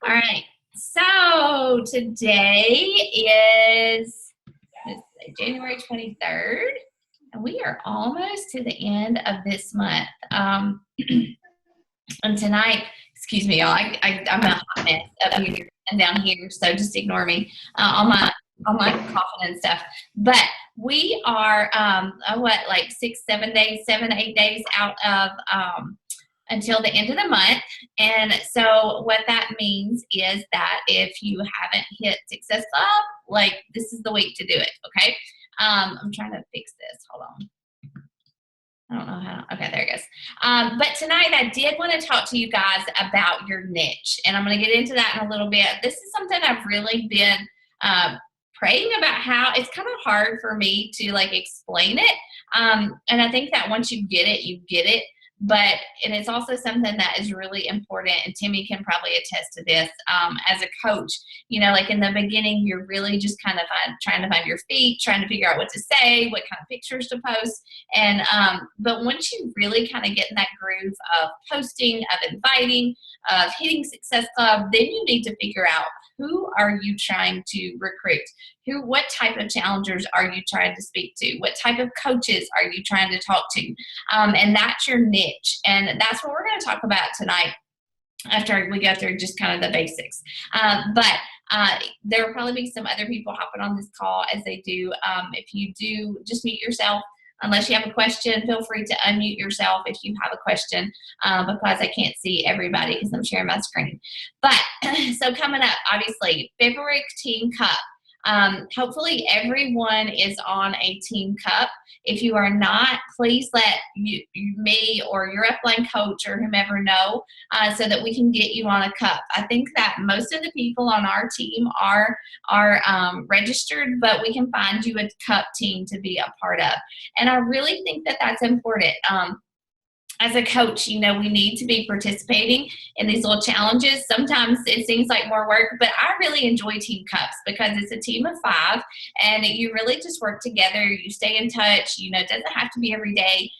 All right. So today is January 23rd, and we are almost to the end of this month. And tonight, excuse me, y'all, I'm a hot mess up here and down here, so just ignore me on my coughing and stuff. But we are like 7, 8 days out of until the end of the month. And so what that means is that if you haven't hit Success Club, like this is the week to do it, okay? I'm trying to fix this. Hold on. I don't know how. Okay, there it goes. But tonight I did want to talk to you guys about your niche, and I'm going to get into that in a little bit. This is something I've really been praying about. How it's kind of hard for me to like explain it, and I think that once you get it, you get it. And it's also something that is really important, and Timmy can probably attest to this. As a coach, you know, like in the beginning, you're really just kind of trying to find your feet, trying to figure out what to say, what kind of pictures to post. And but once you really kind of get in that groove of posting, of inviting, of hitting Success Club, then you need to figure out, who are you trying to recruit? What type of challengers are you trying to speak to? What type of coaches are you trying to talk to? And that's your niche. And that's what we're going to talk about tonight after we go through just kind of the basics. But there will probably be some other people hopping on this call as they do. If you do, just mute yourself. Unless you have a question, feel free to unmute yourself if you have a question, because I can't see everybody because I'm sharing my screen. But so coming up, obviously, February Team Cup. Hopefully everyone is on a Team Cup. If you are not, please let me or your upline coach or whomever know, so that we can get you on a cup. I think that most of the people on our team are registered, but we can find you a cup team to be a part of. And I really think that that's important. As a coach, you know, we need to be participating in these little challenges. Sometimes it seems like more work, but I really enjoy Team Cups because it's a team of 5 and you really just work together. You stay in touch. You know, it doesn't have to be every day,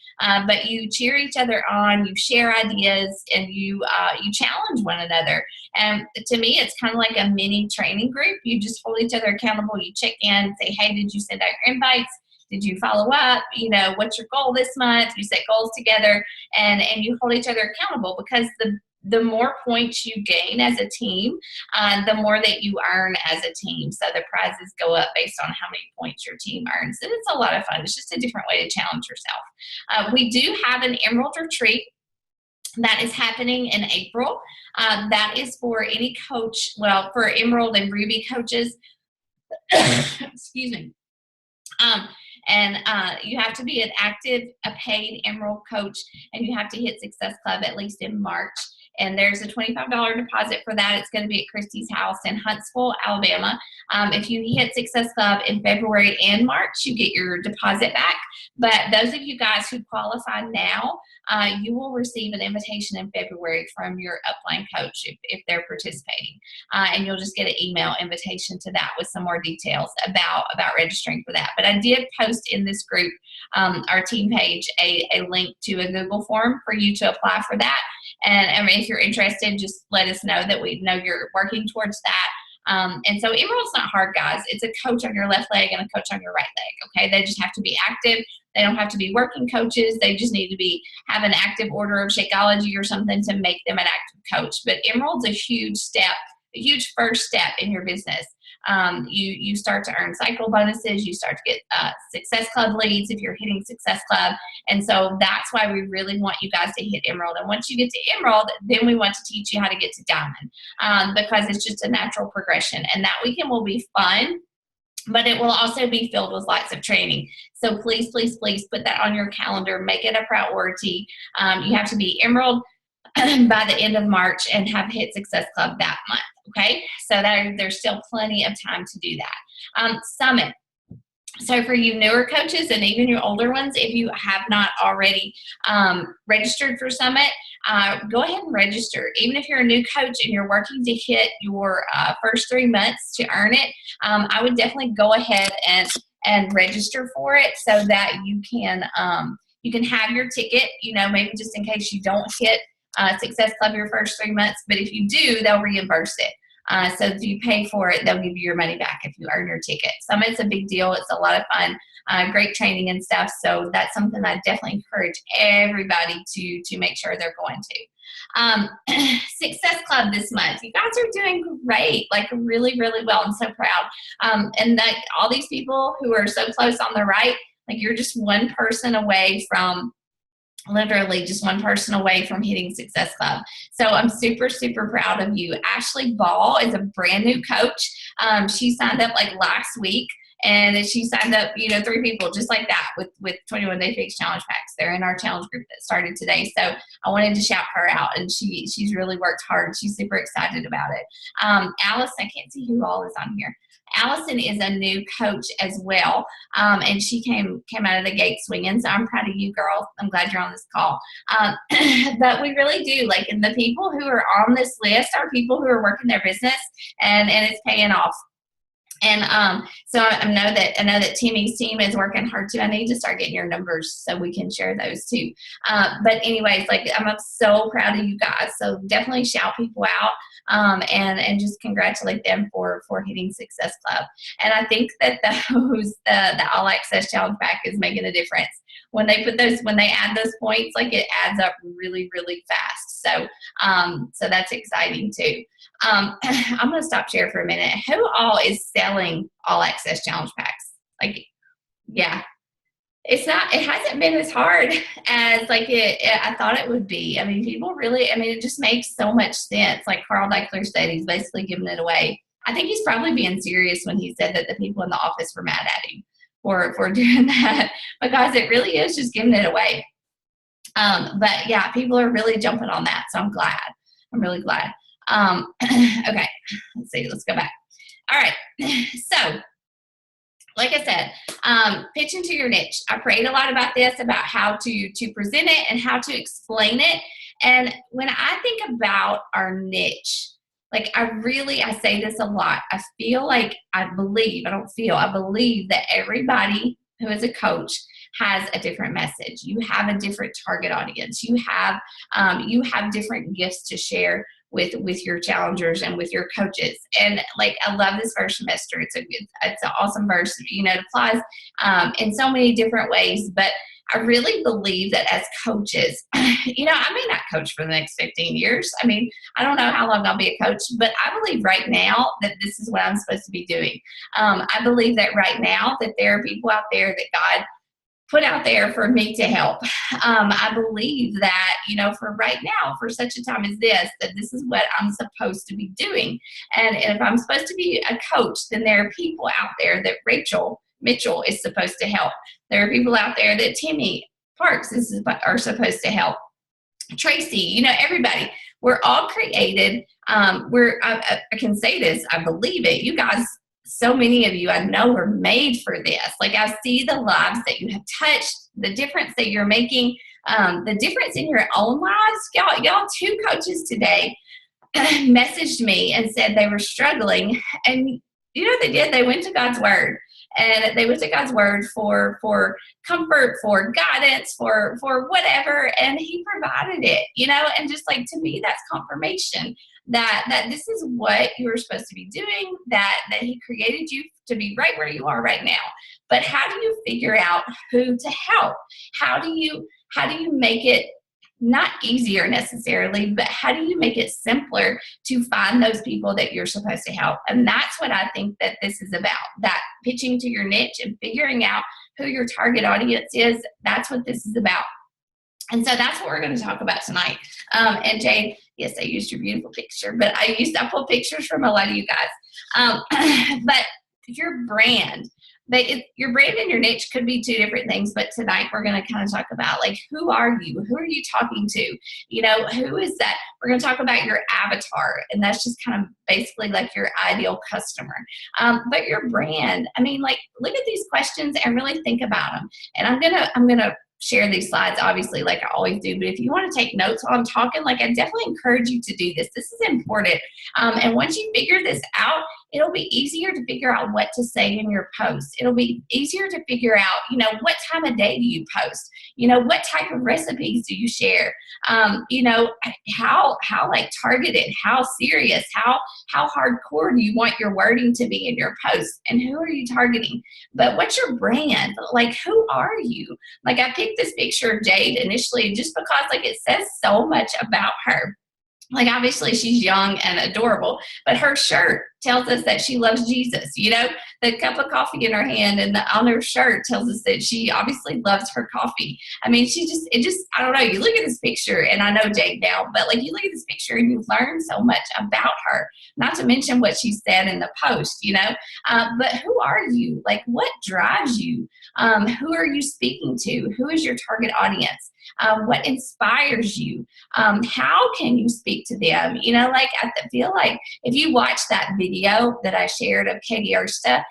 but you cheer each other on, you share ideas, and you challenge one another. And to me, it's kind of like a mini training group. You just hold each other accountable. You check in, say, hey, did you send out your invites? Did you follow up? You know, what's your goal this month? You set goals together, and you hold each other accountable, because the more points you gain as a team, the more that you earn as a team. So the prizes go up based on how many points your team earns. And it's a lot of fun. It's just a different way to challenge yourself. We do have an Emerald Retreat that is happening in April. That is for any coach, well, for Emerald and Ruby coaches. Excuse me. And you have to be an active, a paid Emerald coach, and you have to hit Success Club at least in March. And there's a $25 deposit for that. It's going to be at Christy's house in Huntsville, Alabama. If you hit Success Club in February and March, you get your deposit back. But those of you guys who qualify now, you will receive an invitation in February from your upline coach if they're participating. And you'll just get an email invitation to that with some more details about registering for that. But I did post in this group, our team page, a link to a Google form for you to apply for that. And I mean, if you're interested, just let us know that we know you're working towards that. And so Emerald's not hard, guys. It's a coach on your left leg and a coach on your right leg, okay? They just have to be active. They don't have to be working coaches. They just need to have an active order of Shakeology or something to make them an active coach. But Emerald's a huge step, a huge first step in your business. You start to earn cycle bonuses. You start to get Success Club leads if you're hitting Success Club. And so that's why we really want you guys to hit Emerald. And once you get to Emerald, then we want to teach you how to get to Diamond, because it's just a natural progression. And that weekend will be fun, but it will also be filled with lots of training. So please, please, please put that on your calendar. Make it a priority. You have to be Emerald by the end of March and have hit Success Club that month, okay? So there's still plenty of time to do that. Summit. So for you newer coaches and even your older ones, if you have not already registered for Summit, go ahead and register. Even if you're a new coach and you're working to hit your first 3 months to earn it, I would definitely go ahead and register for it so that you can have your ticket, you know, maybe just in case you don't hit Success Club your first 3 months, but if you do, they'll reimburse it. So if you pay for it, they'll give you your money back if you earn your ticket. So it's a big deal. It's a lot of fun, great training and stuff. So that's something I definitely encourage everybody to make sure they're going to. Success Club this month. You guys are doing great, like really, really well. I'm so proud. And that all these people who are so close on the right, like you're just one person away from literally just one person away from hitting Success Club. So I'm super, super proud of you. Ashley Ball is a brand new coach. She signed up like last week, and she signed up, 3 people just like that with 21 Day Fix Challenge Packs. They're in our challenge group that started today. So I wanted to shout her out, and she's really worked hard. She's super excited about it. Alice, I can't see who all is on here. Allison is a new coach as well, and she came out of the gate swinging, so I'm proud of you, girl. I'm glad you're on this call. But we really do, like, and the people who are on this list are people who are working their business, and it's paying off. And so I know that Timmy's team is working hard too. I need to start getting your numbers so we can share those too. But anyways, like, I'm so proud of you guys. So definitely shout people out and just congratulate them for hitting Success Club. And I think that the All Access Challenge Pack is making a difference. When they add those points, like, it adds up really, really fast. So that's exciting too. I'm going to stop share for a minute. Who all is selling All Access Challenge Packs? Like, yeah, it hasn't been as hard as I thought it would be. I mean, people really, it just makes so much sense. Like Carl Deichler said, he's basically giving it away. I think he's probably being serious when he said that the people in the office were mad at him for doing that, because it really is just giving it away. But yeah, people are really jumping on that. So I'm glad. I'm really glad. Okay, let's go back. All right. So, like I said, pitch into your niche. I prayed a lot about this, about how to present it and how to explain it. And when I think about our niche, like, I say this a lot. I believe that everybody who is a coach has a different message. You have a different target audience. You have different gifts to share with your challengers and with your coaches. And like, I love this verse from Esther. It's an awesome verse. It applies in so many different ways, but I really believe that as coaches, I may not coach for the next 15 years. I don't know how long I'll be a coach, but I believe right now that this is what I'm supposed to be doing. I believe that right now that there are people out there that God put out there for me to help. I believe that, for right now, for such a time as this, that this is what I'm supposed to be doing. And if I'm supposed to be a coach, then there are people out there that Rachel Mitchell is supposed to help. There are people out there that Timmy Parks are supposed to help. Tracy, everybody. We're all created. I can say this, I believe it. You guys, so many of you I know are made for this. Like, I see the lives that you have touched, the difference that you're making, the difference in your own lives. Y'all 2 coaches today messaged me and said they were struggling. And you know what they did? They went to God's Word. And they went to God's Word for comfort, for guidance, for whatever, and He provided it, and just, like, to me, that's confirmation that this is what you were supposed to be doing, that He created you to be right where you are right now. But how do you figure out who to help? How do you make it not easier necessarily, but how do you make it simpler to find those people that you're supposed to help? And that's what I think that this is about, that pitching to your niche and figuring out who your target audience is. That's what this is about. And so that's what we're going to talk about tonight. And Jane, yes, I used your beautiful picture, but I pulled pictures from a lot of you guys. But your brand, your brand and your niche could be 2 different things, but tonight we're going to kind of talk about, like, who are you? Who are you talking to? Who is that? We're going to talk about your avatar, and that's just kind of basically like your ideal customer. But your brand, look at these questions and really think about them. And I'm going to share these slides, obviously, like I always do, but if you want to take notes while I'm talking, like, I definitely encourage you to do this. This is important. And once you figure this out, it'll be easier to figure out what to say in your post. It'll be easier to figure out, what time of day do you post? What type of recipes do you share? How like targeted, how serious, how hardcore do you want your wording to be in your post? And who are you targeting? But what's your brand? Like, who are you? Like, I picked this picture of Jade initially just because like it says so much about her. Like, obviously she's young and adorable, but her shirt tells us that she loves Jesus. The cup of coffee in her hand and on her shirt tells us that she obviously loves her coffee. I mean, I don't know. You look at this picture, and I know Jade now, but like, you look at this picture and you learn so much about her, not to mention what she said in the post, but who are you? Like, what drives you? Who are you speaking to? Who is your target audience? What inspires you? How can you speak to them? I feel like if you watch that video that I shared of Katie Ersta,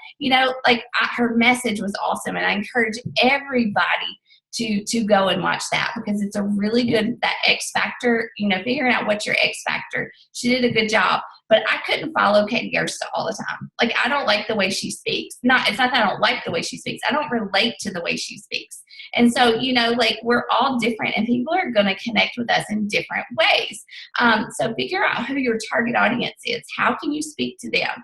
her message was awesome. And I encourage everybody to go and watch that, because it's a really good, that X factor, figuring out what's your X factor. She did a good job, but I couldn't follow Katie Ersta all the time. Like, I don't like the way she speaks. It's not that I don't like the way she speaks. I don't relate to the way she speaks. And so, we're all different, and people are going to connect with us in different ways. So figure out who your target audience is. How can you speak to them?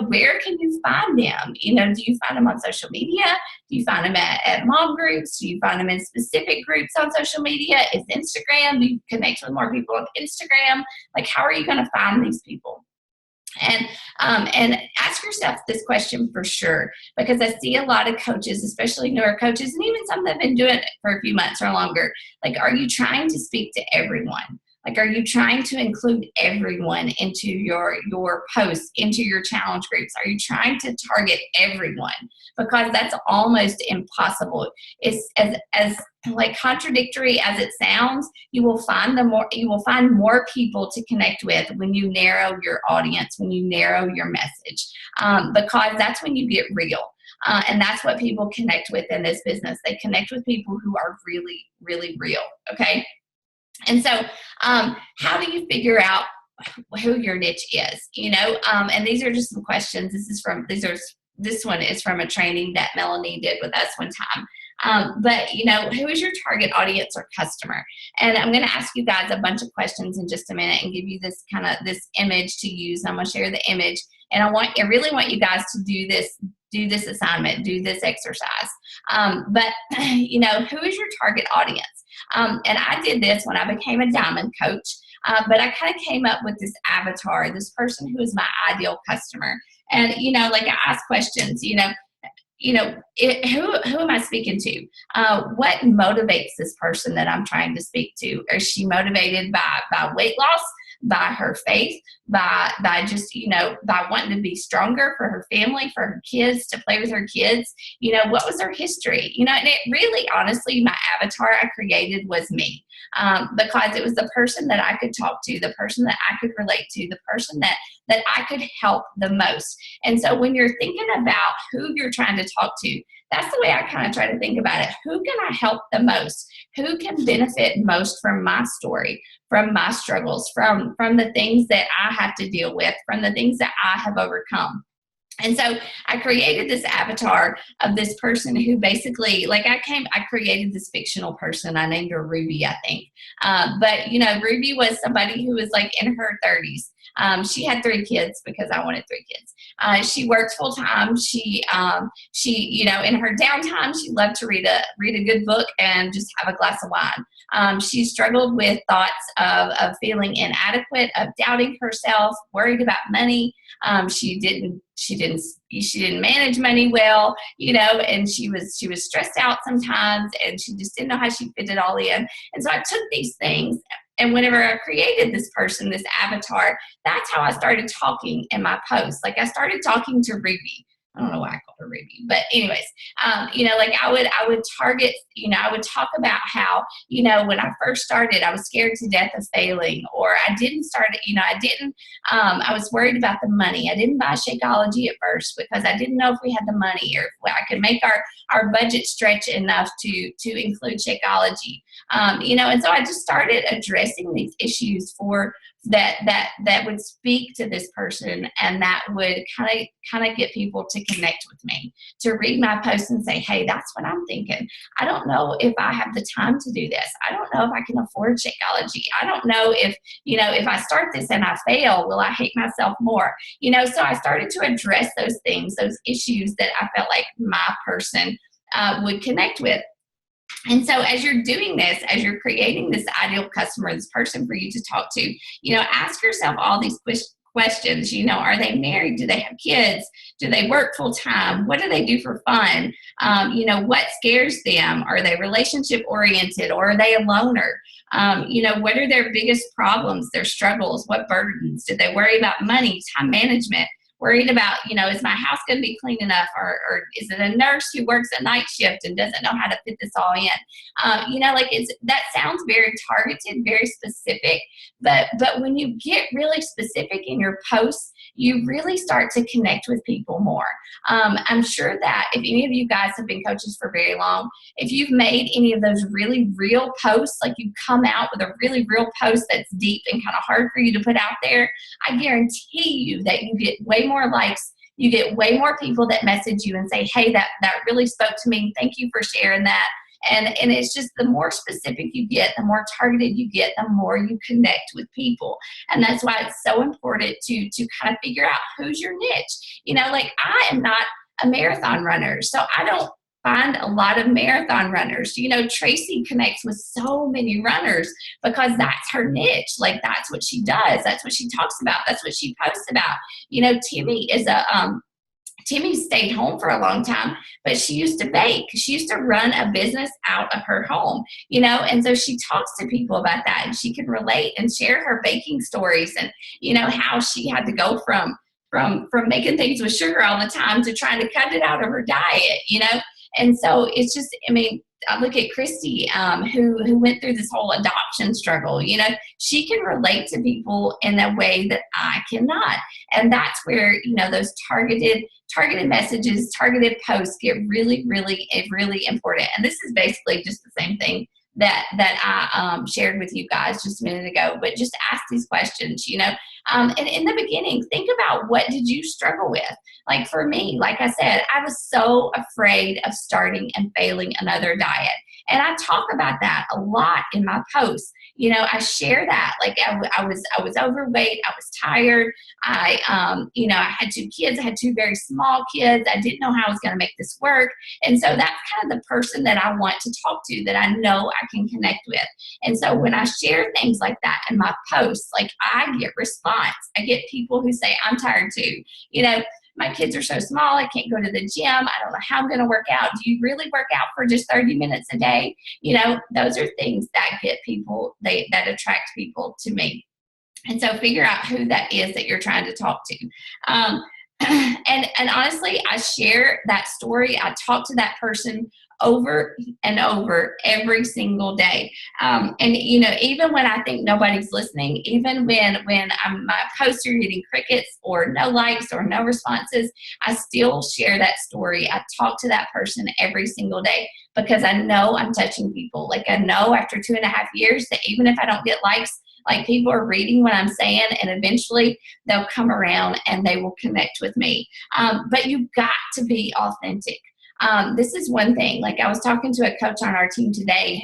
Where can you find them? Do you find them on social media? Do you find them at mom groups? Do you find them in specific groups on social media? Is Instagram? Do you connect with more people on Instagram? Like, how are you going to find these people? And ask yourself this question for sure, because I see a lot of coaches, especially newer coaches, and even some that have been doing it for a few months or longer. Like, are you trying to speak to everyone? Like, are you trying to include everyone into your posts, into your challenge groups? Are you trying to target everyone? Because that's almost impossible. It's as like contradictory as it sounds, you will find more people to connect with when you narrow your audience, when you narrow your message, because that's when you get real. And that's what people connect with in this business. They connect with people who are really, really real. Okay. And so, how do you figure out who your niche is? And these are just some questions. This one is from a training that Melanie did with us one time. But who is your target audience or customer? And I'm going to ask you guys a bunch of questions in just a minute and give you this image to use. I'm going to share the image, and I really want you guys to do this assignment, do this exercise. But who is your target audience? And I did this when I became a diamond coach, but I kind of came up with this avatar, this person who is my ideal customer. And, I ask questions, who am I speaking to? What motivates this person that I'm trying to speak to? Is she motivated by weight loss, by her faith, by just, by wanting to be stronger for her family, for her kids, to play with her kids? What was her history? And it really, honestly, my avatar I created was me, because it was the person that I could talk to, the person that I could relate to, the person that I could help the most. And so when you're thinking about who you're trying to talk to, that's the way I kind of try to think about it. Who can I help the most? Who can benefit most from my story, from my struggles, from the things that I have to deal with, from the things that I have overcome? And so I created this avatar of this person who basically, I created this fictional person. I named her Ruby, I think. But Ruby was somebody who was like in her 30s. She had 3 kids because I wanted 3 kids. She worked full time. She, in her downtime, she loved to read a good book and just have a glass of wine. She struggled with thoughts of feeling inadequate, of doubting herself, worried about money. She didn't manage money well, and she was stressed out sometimes, and she just didn't know how she fit it all in. And so I took these things, and whenever I created this person, this avatar, that's how I started talking in my posts. Like, I started talking to Ruby. I don't know why I called her Ruby, but anyways, I would target, I would talk about how, when I first started, I was scared to death of failing, or I didn't start, I was worried about the money. I didn't buy Shakeology at first because I didn't know if we had the money or if I could make our budget stretch enough to include Shakeology. And so I just started addressing these issues for that would speak to this person, and that would kind of get people to connect with me, to read my post and say, hey, that's what I'm thinking. I don't know if I have the time to do this. I don't know if I can afford Shakeology. I don't know if, if I start this and I fail, will I hate myself more? So I started to address those things, those issues that I felt like my person would connect with. And so as you're doing this, as you're creating this ideal customer, this person for you to talk to, ask yourself all these questions. Are they married? Do they have kids? Do they work full time? What do they do for fun? What scares them? Are they relationship oriented, or are they a loner? What are their biggest problems, their struggles? What burdens? Do they worry about money, time management? Worried about, is my house going to be clean enough? Or is it a nurse who works a night shift and doesn't know how to fit this all in? That sounds very targeted, very specific. But when you get really specific in your posts, you really start to connect with people more. I'm sure that if any of you guys have been coaches for very long, if you've made any of those really real posts, like you come out with a really real post that's deep and kind of hard for you to put out there, I guarantee you that you get way more likes. You get way more people that message you and say, hey, that really spoke to me. Thank you for sharing that. And it's just, the more specific you get, the more targeted you get, the more you connect with people. And that's why it's so important to kind of figure out who's your niche. I am not a marathon runner, so I don't find a lot of marathon runners. Tracy connects with so many runners because that's her niche. Like, that's what she does. That's what she talks about. That's what she posts about. Timmy stayed home for a long time, but she used to bake. She used to run a business out of her home, and so she talks to people about that, and she can relate and share her baking stories, and, how she had to go from making things with sugar all the time to trying to cut it out of her diet, And so it's just, I look at Christy, who went through this whole adoption struggle. She can relate to people in a way that I cannot. And that's where, those targeted messages, targeted posts get really, really, really important. And this is basically just the same thing that I shared with you guys just a minute ago, but just ask these questions, and in the beginning, think about, what did you struggle with? Like, for me, like I said, I was so afraid of starting and failing another diet. And I talk about that a lot in my posts. I share that. Like, I was overweight. I was tired. I had 2 kids. I had 2 very small kids. I didn't know how I was going to make this work. And so that's kind of the person that I want to talk to, that I know I can connect with. And so when I share things like that in my posts, like, I get response. I get people who say, I'm tired too. My kids are so small, I can't go to the gym. I don't know how I'm going to work out. Do you really work out for just 30 minutes a day? Those are things that get people, that attract people to me. And so figure out who that is that you're trying to talk to. And honestly, I share that story. I talk to that person over and over every single day. And even when I think nobody's listening, even when my posts are getting crickets or no likes or no responses, I still share that story. I talk to that person every single day because I know I'm touching people. Like, I know after 2.5 years that even if I don't get likes, like, people are reading what I'm saying, and eventually they'll come around and they will connect with me. But you've got to be authentic. This is one thing. Like, I was talking to a coach on our team today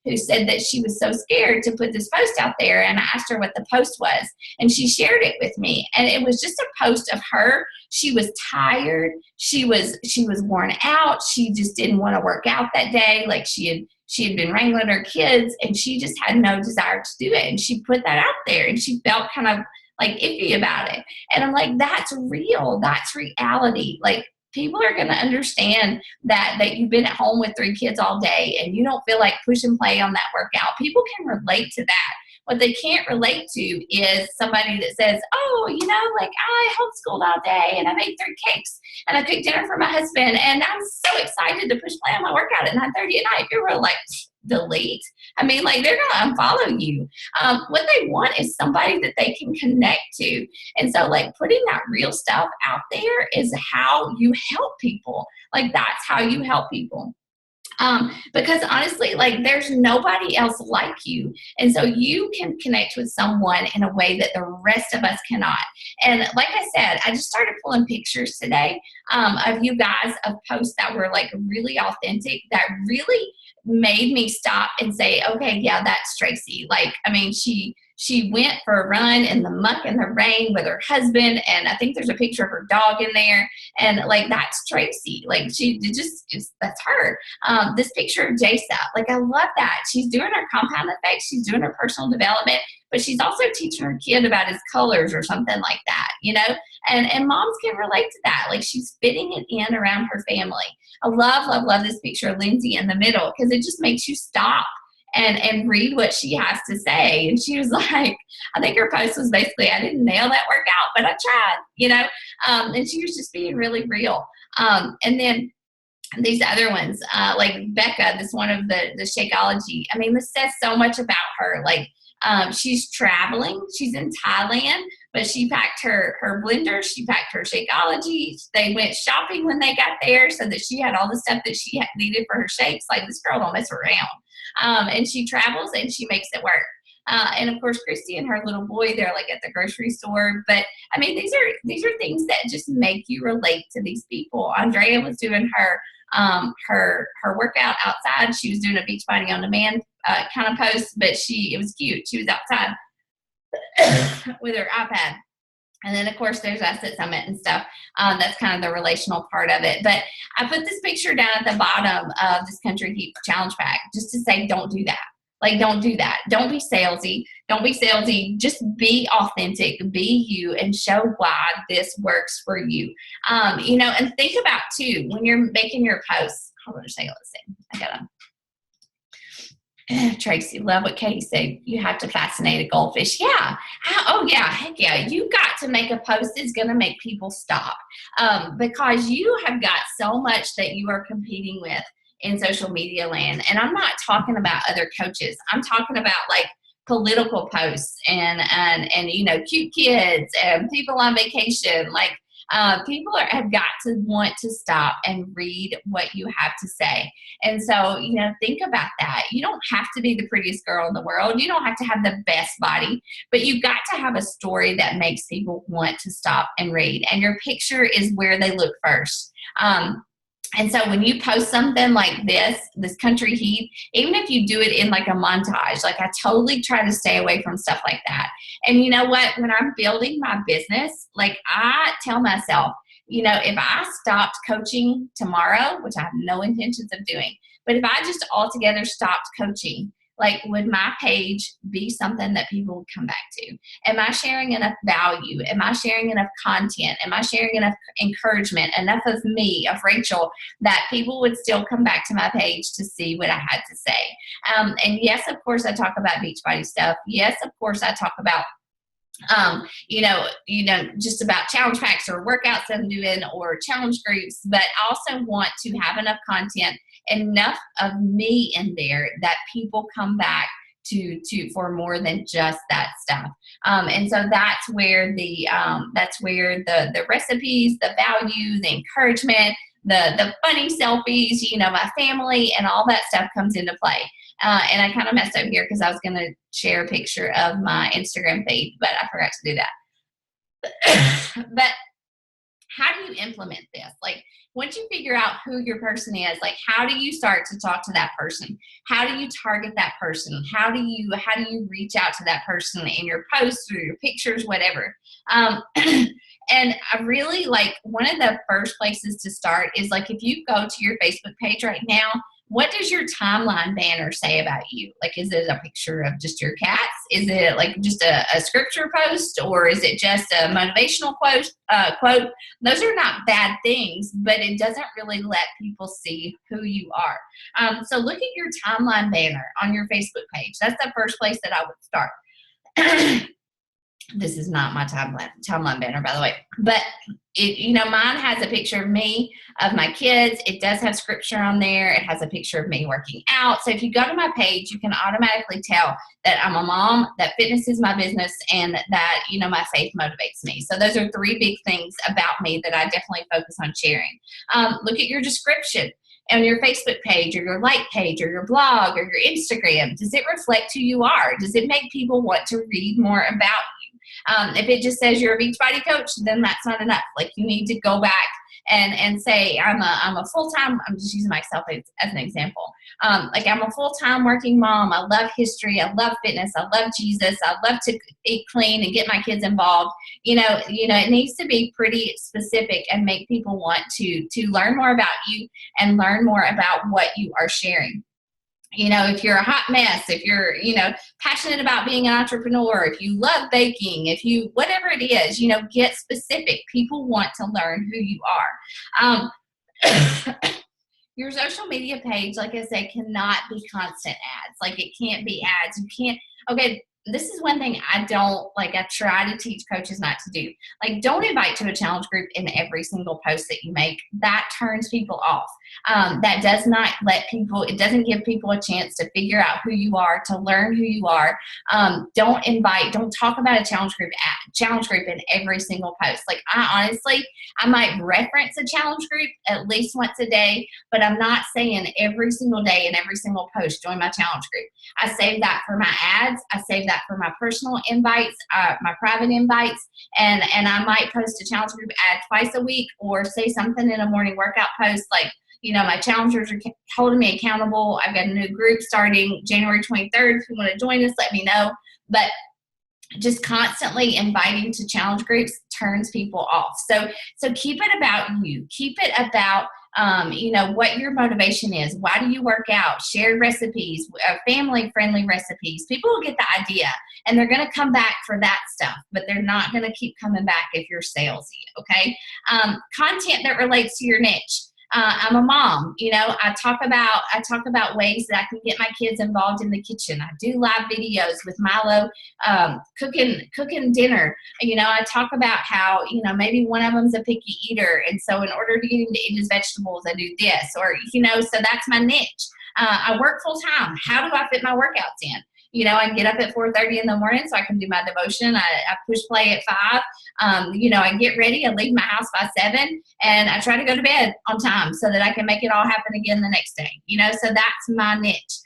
who said that she was so scared to put this post out there, and I asked her what the post was, and she shared it with me. And it was just a post of her. She was tired. She was worn out. She just didn't want to work out that day. Like, she had been wrangling her kids, and she just had no desire to do it. And she put that out there, and she felt kind of like iffy about it. And I'm like, that's real. That's reality. Like, people are going to understand that you've been at home with 3 kids all day and you don't feel like push and play on that workout. People can relate to that. What they can't relate to is somebody that says, oh, like, I homeschooled all day and I made 3 cakes and I cooked dinner for my husband and I'm so excited to push play on my workout at 9:30 at night. People are like, delete. Like, they're going to unfollow you. What they want is somebody that they can connect to. And so, like, putting that real stuff out there is how you help people. Like, that's how you help people. Because honestly, like there's nobody else like you. And so you can connect with someone in a way that the rest of us cannot. And like I said, I just started pulling pictures today of you guys of posts that were like really authentic, that really made me stop and say, okay, yeah, that's Tracy. Like, I mean, she went for a run in the muck and the rain with her husband, and I think there's a picture of her dog in there, and like that's Tracy. Like she just that's her. This picture of Jasa, like I love that. She's doing her compound effect, she's doing her personal development, but she's also teaching her kid about his colors or something like that, you know. And moms can relate to that. Like she's fitting it in around her family. I love this picture of Lindsay in the middle because it just makes you stop and read what she has to say. And she was like, I think her post was basically, I didn't nail that workout, but I tried, you know. And she was just being really real. And then these other ones, like Becca, this one of the Shakeology. I mean, this says so much about her. Like she's traveling, she's in Thailand, but she packed her blender, she packed her Shakeology. They went shopping when they got there so that she had all the stuff that she needed for her shakes. Like this girl don't mess around. And she travels and she makes it work. And of course, Christy and her little boy, they're like at the grocery store. But I mean, these are things that just make you relate to these people. Andrea was doing her workout outside. She was doing a Beachbody on Demand kind of post, but it was cute. She was outside with her iPad. And then, of course, there's us at Summit and stuff. That's kind of the relational part of it. But I put this picture down at the bottom of this Country Heat Challenge Pack just to say, don't do that. Like, don't do that. Don't be salesy. Don't be salesy. Just be authentic. Be you and show why this works for you. You know, and think about, too, when you're making your posts. Hold on a second. Let's see. I got to. Tracy, love what Katie said. You have to fascinate a goldfish. Yeah. Oh, yeah. Heck yeah. You got to make a post that's going to make people stop because you have got so much that you are competing with in social media land. And I'm not talking about other coaches. I'm talking about like political posts and you know, cute kids and people on vacation. Like people have got to want to stop and read what you have to say. And so, you know, think about that. You don't have to be the prettiest girl in the world. You don't have to have the best body, but you've got to have a story that makes people want to stop and read. And your picture is where they look first. And so when you post something like this Country Heat, even if you do it in like a montage, like I totally try to stay away from stuff like that. And you know what? When I'm building my business, like I tell myself, you know, if I stopped coaching tomorrow, which I have no intentions of doing, but if I just altogether stopped coaching, like would my page be something that people would come back to? Am I sharing enough value? Am I sharing enough content? Am I sharing enough encouragement, enough of me, of Rachel, that people would still come back to my page to see what I had to say? And yes, of course, I talk about Beachbody stuff. Yes, of course, I talk about you know, just about challenge packs or workouts I'm doing or challenge groups, but I also want to have enough content, enough of me in there that people come back to for more than just that stuff. And so that's where the recipes, the value, the encouragement, the funny selfies, you know, my family and all that stuff comes into play. And I kind of messed up here because I was going to share a picture of my Instagram feed, but I forgot to do that. But how do you implement this? Like, once you figure out who your person is, like, how do you start to talk to that person? How do you target that person? How do you reach out to that person in your posts or your pictures, whatever? And I really like, one of the first places to start is like, if you go to your Facebook page right now, what does your timeline banner say about you? Like, is it a picture of just your cats? Is it like just a scripture post, or is it just a motivational quote? Those are not bad things, but it doesn't really let people see who you are. So look at your timeline banner on your Facebook page. That's the first place that I would start. This is not my timeline banner, by the way, but it, you know, mine has a picture of me, of my kids. It does have scripture on there. It has a picture of me working out. So if you go to my page, you can automatically tell that I'm a mom, that fitness is my business, and that, you know, my faith motivates me. So those are three big things about me that I definitely focus on sharing. Look at your description. on your Facebook page or your like page or your blog or your Instagram? Does it reflect who you are? Does it make people want to read more about you? If it just says you're a Beachbody coach, then that's not enough. Like, you need to go back and say, I'm a full-time, I'm just using myself as an example. Like, I'm a full-time working mom. I love history. I love fitness. I love Jesus. I love to eat clean and get my kids involved. It needs to be pretty specific and make people want to learn more about you and learn more about what you are sharing. If you're a hot mess, if you're, passionate about being an entrepreneur, if you love baking, whatever it is, get specific. People want to learn who you are. Your social media page, like I said, cannot be constant ads. Like, it can't be ads. You can't, okay, this is one thing I try to teach coaches not to do. Like, don't invite to a challenge group in every single post that you make. That turns people off. That does not it doesn't give people a chance to figure out who you are, to learn who you are. Don't talk about a challenge group in every single post. Like, I might reference a challenge group at least once a day, but I'm not saying every single day in every single post, join my challenge group. I save that for my ads. I save that for my personal invites, my private invites, and I might post a challenge group ad twice a week, or say something in a morning workout post like, my challengers are holding me accountable. I've got a new group starting January 23rd. If you want to join us, let me know. But just constantly inviting to challenge groups turns people off. So keep it about you. Keep it about what your motivation is. Why do you work out? Shared recipes, family-friendly recipes. People will get the idea, and they're going to come back for that stuff, but they're not going to keep coming back if you're salesy, okay? Content that relates to your niche. I'm a mom. I talk about ways that I can get my kids involved in the kitchen. I do live videos with Milo, cooking dinner. I talk about how, maybe one of them's a picky eater, and so in order to get him to eat his vegetables, I do this, or, so that's my niche. I work full time. How do I fit my workouts in? I get up at 4:30 in the morning so I can do my devotion. I push play at 5. I get ready. I leave my house by 7, and I try to go to bed on time so that I can make it all happen again the next day. So that's my niche.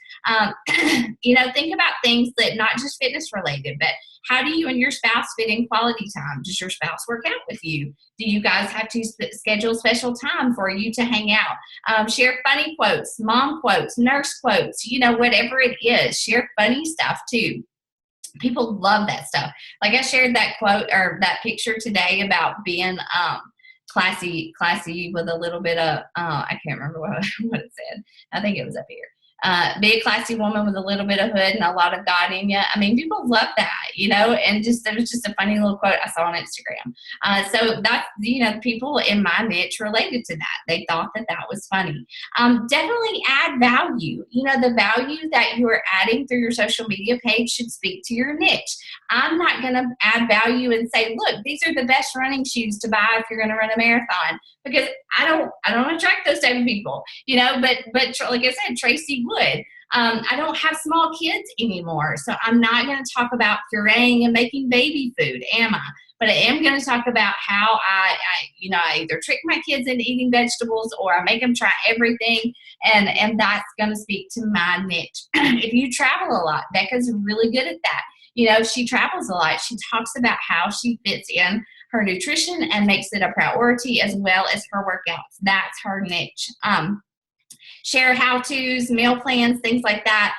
Think about things that not just fitness related, but how do you and your spouse fit in quality time? Does your spouse work out with you? Do you guys have to schedule special time for you to hang out? Share funny quotes, mom quotes, nurse quotes, whatever it is. Share funny stuff too. People love that stuff. Like, I shared that quote or that picture today about being classy with a little bit of, I can't remember what it said. I think it was up here. Be a classy woman with a little bit of hood and a lot of God in you. I mean, people love that, and it was just a funny little quote I saw on Instagram. So that's, people in my niche related to that. They thought that was funny. Definitely add value. The value that you are adding through your social media page should speak to your niche. I'm not going to add value and say, look, these are the best running shoes to buy if you're going to run a marathon, because I don't attract those type of people, but like I said, Tracy would. I don't have small kids anymore, so I'm not going to talk about pureeing and making baby food, am I? But I am going to talk about how I either trick my kids into eating vegetables, or I make them try everything, and that's going to speak to my niche. If you travel a lot, Becca's really good at that. She travels a lot. She talks about how she fits in her nutrition and makes it a priority, as well as her workouts. That's her niche. Share how-tos, meal plans, things like that.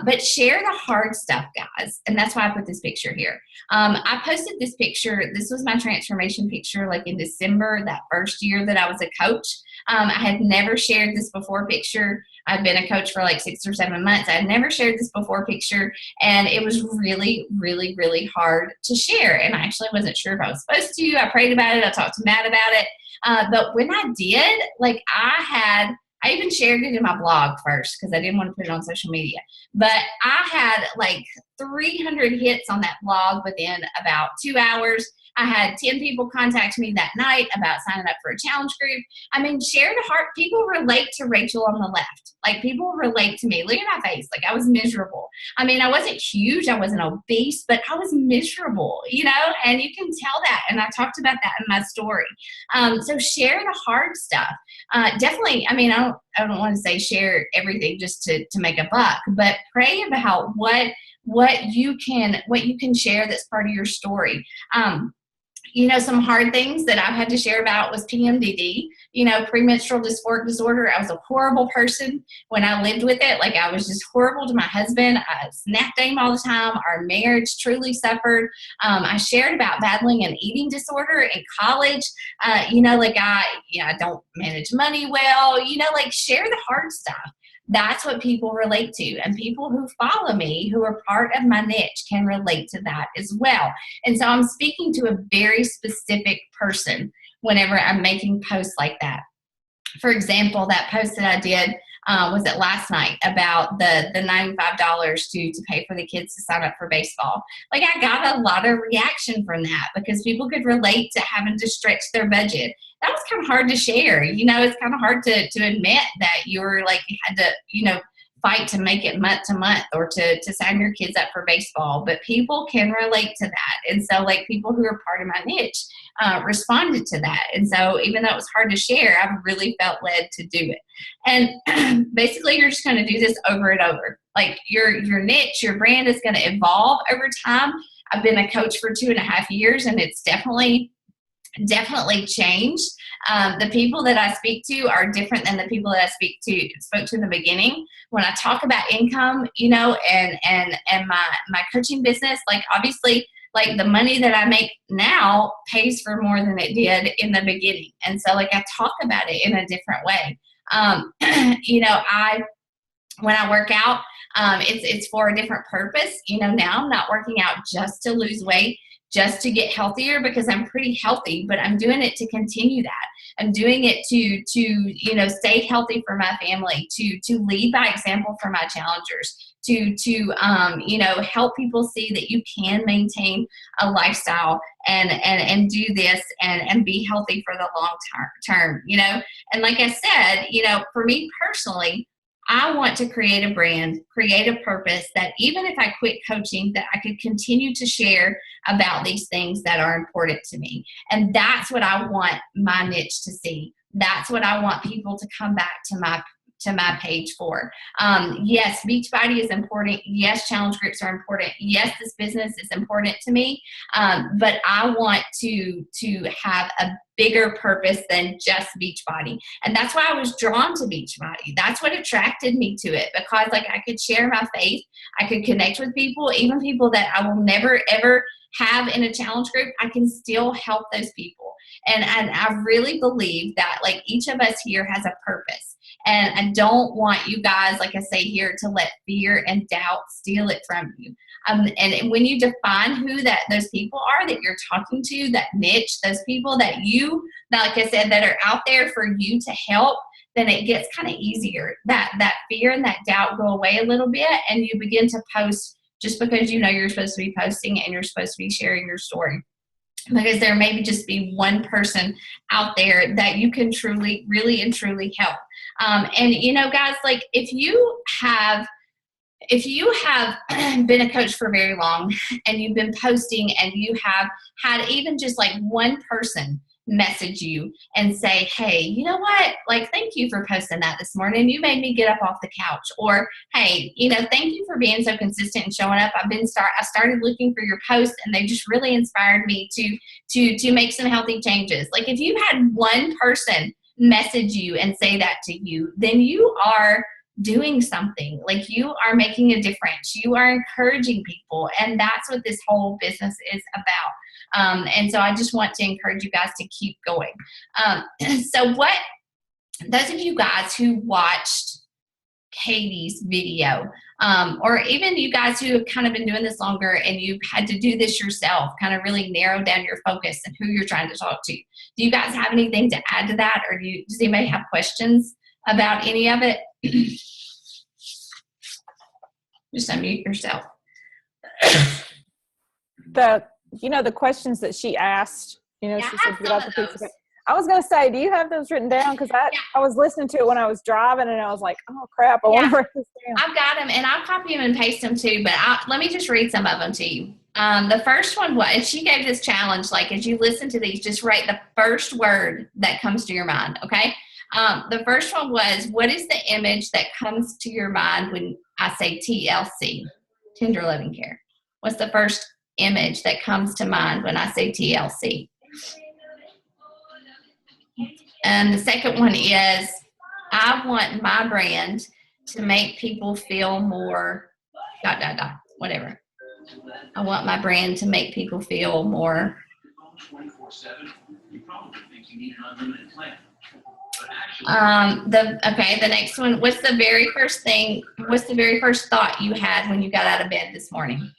But share the hard stuff, guys. And that's why I put this picture here. I posted this picture. This was my transformation picture, like in December, that first year that I was a coach. I had never shared this before picture. I've been a coach for like 6 or 7 months. I had never shared this before picture, and it was really, really, really hard to share. And I actually wasn't sure if I was supposed to. I prayed about it. I talked to Matt about it. But when I did, I even shared it in my blog first because I didn't want to put it on social media. But I had like 300 hits on that blog within about 2 hours. I had 10 people contact me that night about signing up for a challenge group. I mean, share the heart. People relate to Rachel on the left. Like, people relate to me. Look at my face. Like, I was miserable. I mean, I wasn't huge. I wasn't obese, but I was miserable, you know, and you can tell that. And I talked about that in my story. So share the hard stuff. Definitely, I mean, I don't want to say share everything just to make a buck, but pray about what you can share that's part of your story. You know, some hard things that I've had to share about was PMDD, you know, premenstrual dysphoric disorder. I was a horrible person when I lived with it. Like, I was just horrible to my husband. I snapped at him all the time. Our marriage truly suffered. I shared about battling an eating disorder in college. You know, like I don't manage money well, you know, like share the hard stuff. That's what people relate to. And people who follow me, who are part of my niche, can relate to that as well. And so I'm speaking to a very specific person whenever I'm making posts like that. For example, that post that I did, was it last night, about the $95 to pay for the kids to sign up for baseball. Like, I got a lot of reaction from that because people could relate to having to stretch their budget. That was kind of hard to share. You know, it's kind of hard to admit that you're like, you had to, you know, fight to make it month to month or to sign your kids up for baseball, but people can relate to that. And so, like, people who are part of my niche responded to that. And so even though it was hard to share, I really felt led to do it. And basically, you're just going to do this over and over. Like, your niche, your brand is going to evolve over time. I've been a coach for 2.5 years, and it's definitely changed. The people that I speak to are different than the people that I spoke to in the beginning. When I talk about income, you know, and my coaching business, like, obviously, like, the money that I make now pays for more than it did in the beginning. And so, like, I talk about it in a different way. You know, when I work out, it's for a different purpose. You know, now I'm not working out just to lose weight, just to get healthier, because I'm pretty healthy, but I'm doing it to continue that. I'm doing it to you know, stay healthy for my family, to lead by example for my challengers, to you know, help people see that you can maintain a lifestyle and do this and be healthy for the long term, you know. And like I said, you know, for me personally, I want to create a brand, create a purpose that even if I quit coaching, that I could continue to share about these things that are important to me. And that's what I want my niche to see. That's what I want people to come back to my page for. Yes, Beachbody is important. Yes, challenge groups are important. Yes, this business is important to me. But I want to have a bigger purpose than just Beachbody. And that's why I was drawn to Beachbody. That's what attracted me to it, because, like, I could share my faith. I could connect with people, even people that I will never, ever have in a challenge group. I can still help those people. And I really believe that, like, each of us here has a purpose. And I don't want you guys, like I say here, to let fear and doubt steal it from you. And when you define who those people are that you're talking to, that niche, those people that like I said, that are out there for you to help, then it gets kind of easier. That fear and that doubt go away a little bit, and you begin to post just because you know you're supposed to be posting and you're supposed to be sharing your story. Because there may just be one person out there that you can truly, really and truly help. And, you know, guys, like, if you have been a coach for very long and you've been posting and you have had even just like one person message you and say, hey, you know what, like, thank you for posting that this morning. You made me get up off the couch. Or, hey, you know, thank you for being so consistent and showing up. I started looking for your posts and they just really inspired me to make some healthy changes. Like, if you had one person message you and say that to you, then you are doing something. Like, you are making a difference. You are encouraging people. And that's what this whole business is about. And so I just want to encourage you guys to keep going. So those of you guys who watched Katie's video, or even you guys who have kind of been doing this longer and you've had to do this yourself, kind of really narrow down your focus and who you're trying to talk to. Do you guys have anything to add to that? Or does anybody have questions about any of it? Just unmute yourself. the questions that she asked, Yeah, she I said have to get some out of the piece of those. it. I was going to say, do you have those written down? Because I was listening to it when I was driving, and I was like, oh, crap, I want to write this down. I've got them, and I'll copy them and paste them too, but let me just read some of them to you. The first one was, and she gave this challenge, like as you listen to these, just write the first word that comes to your mind, okay? The first one was, what is the image that comes to your mind when I say TLC, tender loving care? What's the first image that comes to mind when I say TLC? And the second one is, I want my brand to make people feel more ... whatever. I want my brand to make people feel more... the next one, what's the very first thought you had when you got out of bed this morning?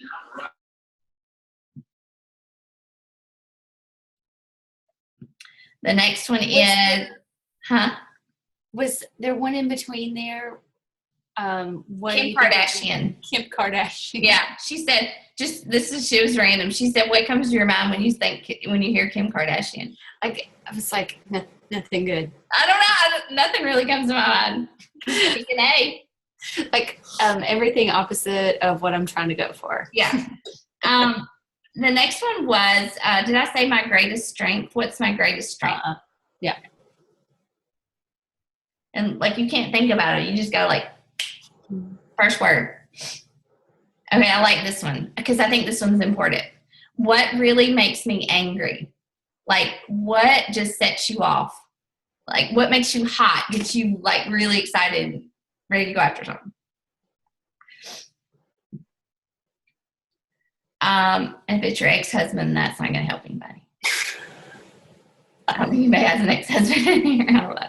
The next one is, was there one in between there? Kim Kardashian. Kim Kardashian. Yeah, she said, she was random. She said, what comes to your mind when you hear Kim Kardashian? Like, I was like, nothing good. I don't know. Nothing really comes to my mind. Pick an A. Like, everything opposite of what I'm trying to go for. Yeah. The next one was, did I say my greatest strength? What's my greatest strength? Yeah. And like, you can't think about it. You just go like, first word. Okay, I like this one because I think this one's important. What really makes me angry? Like, what just sets you off? Like, what makes you hot? Gets you like really excited, ready to go after something? If it's your ex-husband, that's not going to help anybody. I don't think anybody has an ex-husband in here. I don't know.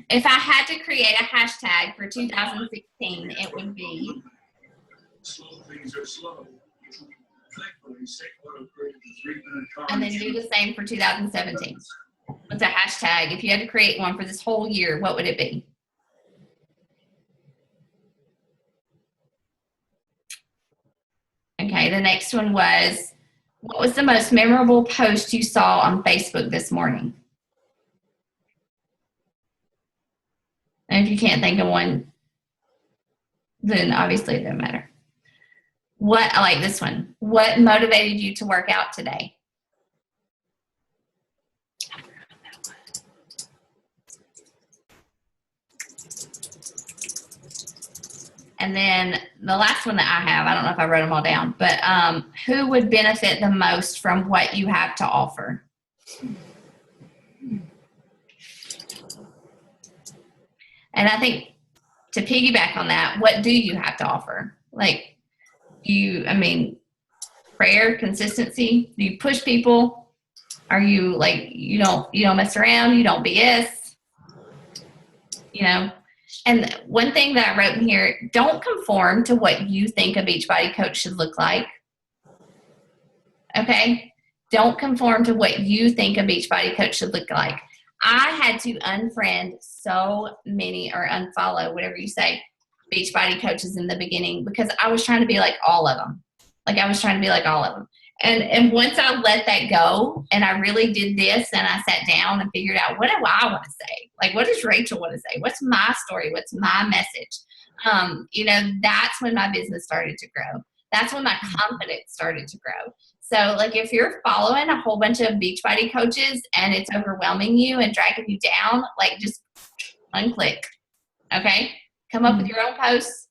If I had to create a hashtag for 2016, it would be... Slow things are slow. And then do the same for 2017. What's a hashtag? If you had to create one for this whole year, what would it be? Okay, the next one was, what was the most memorable post you saw on Facebook this morning? And if you can't think of one, then obviously it doesn't matter. I like this one. What motivated you to work out today? And then the last one that I have, I don't know if I wrote them all down, but who would benefit the most from what you have to offer? And I think to piggyback on that, what do you have to offer? Like, prayer, consistency. Do you push people? Are you like, you don't mess around, you don't BS, And one thing that I wrote in here, don't conform to what you think a Beachbody coach should look like. Okay? Don't conform to what you think a Beachbody coach should look like. I had to unfriend so many, or unfollow, whatever you say, Beachbody coaches in the beginning because I was trying to be like all of them. And once I let that go and I really did this and I sat down and figured out, what do I want to say? Like, what does Rachel want to say? What's my story? What's my message? That's when my business started to grow. That's when my confidence started to grow. So like, if you're following a whole bunch of Beachbody coaches and it's overwhelming you and dragging you down, like, just unclick. Okay? Come up with your own posts.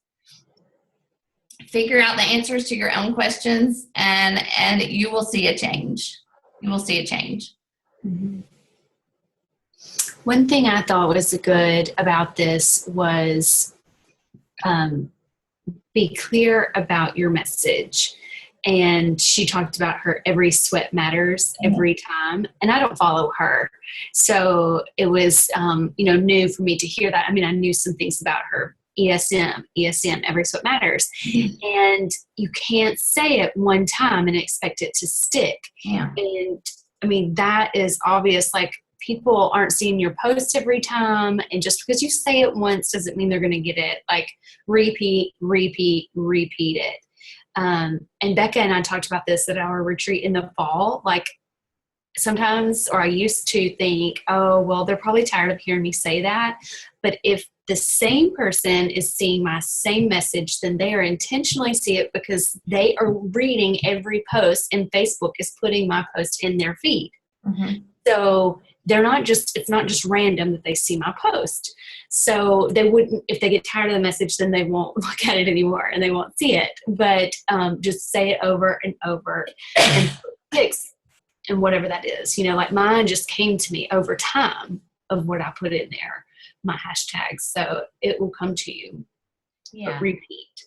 Figure out the answers to your own questions, and you will see a change. You will see a change. Mm-hmm. One thing I thought was good about this was be clear about your message. And she talked about her every sweat matters every time. And I don't follow her. So it was, new for me to hear that. I mean, I knew some things about her. ESM, every sweat matters. Mm-hmm. And you can't say it one time and expect it to stick. Yeah. And I mean, that is obvious. Like, people aren't seeing your post every time. And just because you say it once doesn't mean they're going to get it. Like, repeat it. And Becca and I talked about this at our retreat in the fall. Like sometimes, or I used to think, oh, well, they're probably tired of hearing me say that. But if the same person is seeing my same message, then they are intentionally see it because they are reading every post, and Facebook is putting my post in their feed. Mm-hmm. So it's not just random that they see my post. So they wouldn't, if they get tired of the message, then they won't look at it anymore and they won't see it. But just say it over and over and fix and whatever that is, like mine just came to me over time of what I put in there, my hashtags. So it will come to you. Yeah. But repeat.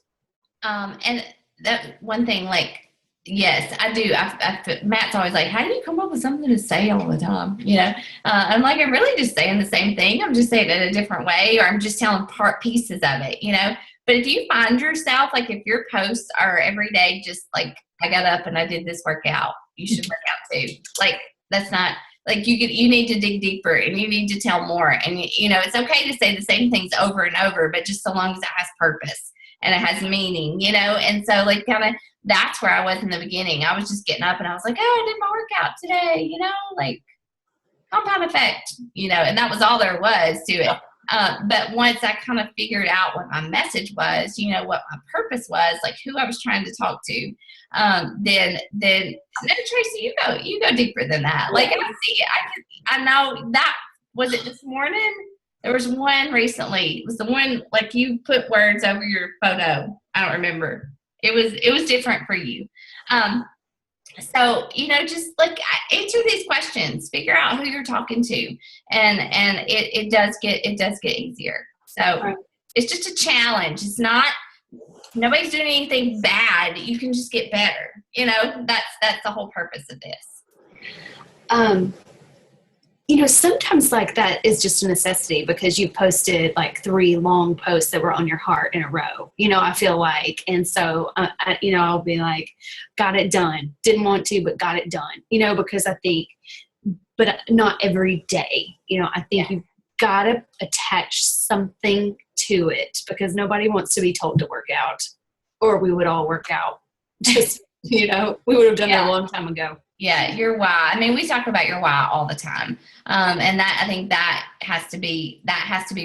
And that one thing, like, yes, I do. Matt's always like, how do you come up with something to say all the time? I'm like, I'm really just saying the same thing. I'm just saying it in a different way, or I'm just telling pieces of it, But if you find yourself, like if your posts are every day, just like, I got up and I did this workout, you should work out too. Like, that's not, like you need to dig deeper and you need to tell more. And, it's okay to say the same things over and over, but just so long as it has purpose and it has meaning, And so like kind of, that's where I was in the beginning. I was just getting up and I was like, oh, I did my workout today, like compound effect, and that was all there was to it. But once I kind of figured out what my message was, what my purpose was, like who I was trying to talk to, then no, Tracy, you go deeper than that. Like I see it. I know that, was it this morning? There was one recently. It was the one, like you put words over your photo. I don't remember. It was different for you. So, just like answer these questions, figure out who you're talking to, and it does get easier. So It's just a challenge. It's not, nobody's doing anything bad. You can just get better. That's the whole purpose of this. Sometimes like that is just a necessity because you posted like 3 long posts that were on your heart in a row, I feel like. And so, I'll be like, got it done. Didn't want to, but got it done, because I think, but not every day, I think you've got to attach something to it because nobody wants to be told to work out, or we would all work out. Just, we would have done that a long time ago. Yeah, your why. I mean, we talk about your why all the time. And that, I think that has to be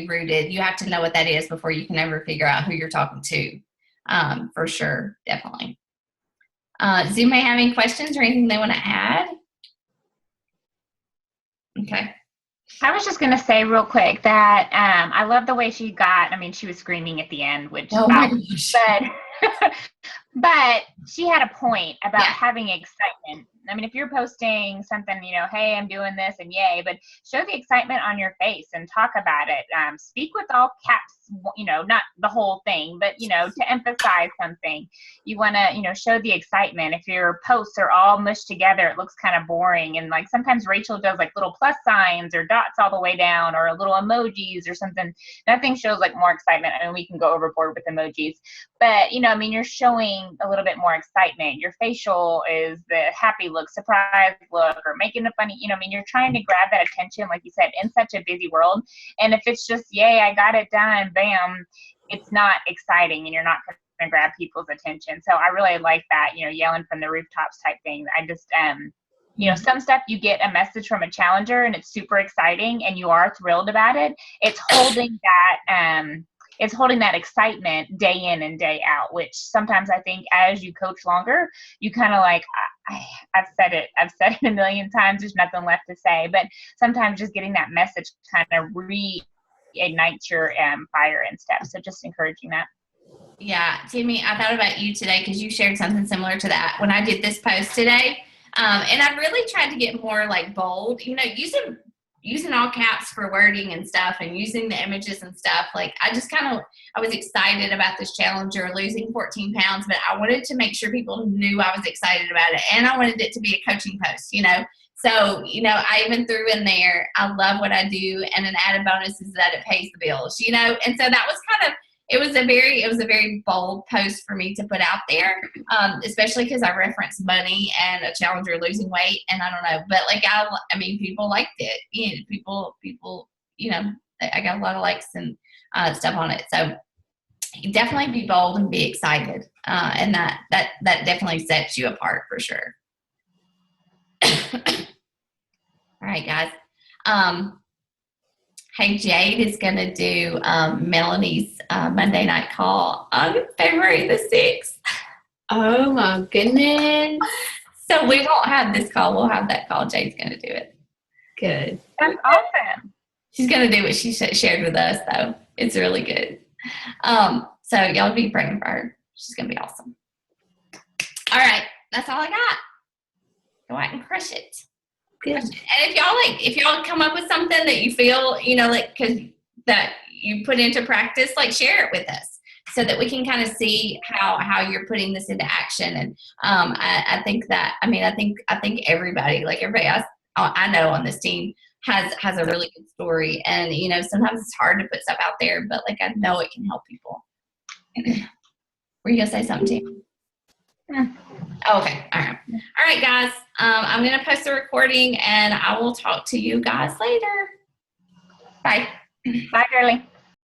rooted. You have to know what that is before you can ever figure out who you're talking to. For sure. Definitely. Does anybody have any questions or anything they want to add? Okay. I was just going to say real quick that I love the way she was screaming at the end, which, but she had a point about having excitement. I mean, if you're posting something, hey, I'm doing this and yay, but show the excitement on your face and talk about it. Speak with all caps, not the whole thing, but, to emphasize something. You want to, show the excitement. If your posts are all mushed together, it looks kind of boring. And like sometimes Rachel does like little plus signs or dots all the way down or little emojis or something. Nothing shows like more excitement. I mean, we can go overboard with emojis, but, you're showing a little bit more excitement. Your facial is the happy look, surprise look, or making a funny, you're trying to grab that attention, like you said, in such a busy world. And if it's just, yay, I got it done, bam, it's not exciting and you're not going to grab people's attention. So I really like that, yelling from the rooftops type thing. I just, some stuff you get a message from a challenger and it's super exciting and you are thrilled about it. It's holding that excitement day in and day out, which sometimes I think as you coach longer, you kind of like, I've said it a million times, there's nothing left to say, but sometimes just getting that message kind of reignites your fire and stuff. So just encouraging that. Yeah, Timmy, I thought about you today because you shared something similar to that when I did this post today. And I really tried to get more like bold, using all caps for wording and stuff and using the images and stuff. Like I was excited about this challenger losing 14 pounds, but I wanted to make sure people knew I was excited about it. And I wanted it to be a coaching post, So, I even threw in there, I love what I do. And an added bonus is that it pays the bills, And so that was it was a very bold post for me to put out there, especially because I referenced money and a challenger losing weight, and I don't know, but like I mean, people liked it. People, I got a lot of likes and stuff on it. So definitely be bold and be excited. And that definitely sets you apart for sure. All right, guys. Hey, Jade is going to do Melanie's Monday night call on February the 6th. Oh my goodness. So we won't have this call. We'll have that call. Jade's going to do it. Good. That's awesome. She's going to do what she shared with us, though. It's really good. So y'all be praying for her. She's going to be awesome. All right. That's all I got. Go out and crush it. Good. And if y'all come up with something that you feel, like, that you put into practice, like, share it with us so that we can kind of see how you're putting this into action. And I think everybody, like everybody else I know on this team has a really good story. And, sometimes it's hard to put stuff out there, but like, I know it can help people. Were you going to say something, Tim? Oh, okay. All right. All right, guys. I'm going to post the recording and I will talk to you guys later. Bye. Bye, girlie.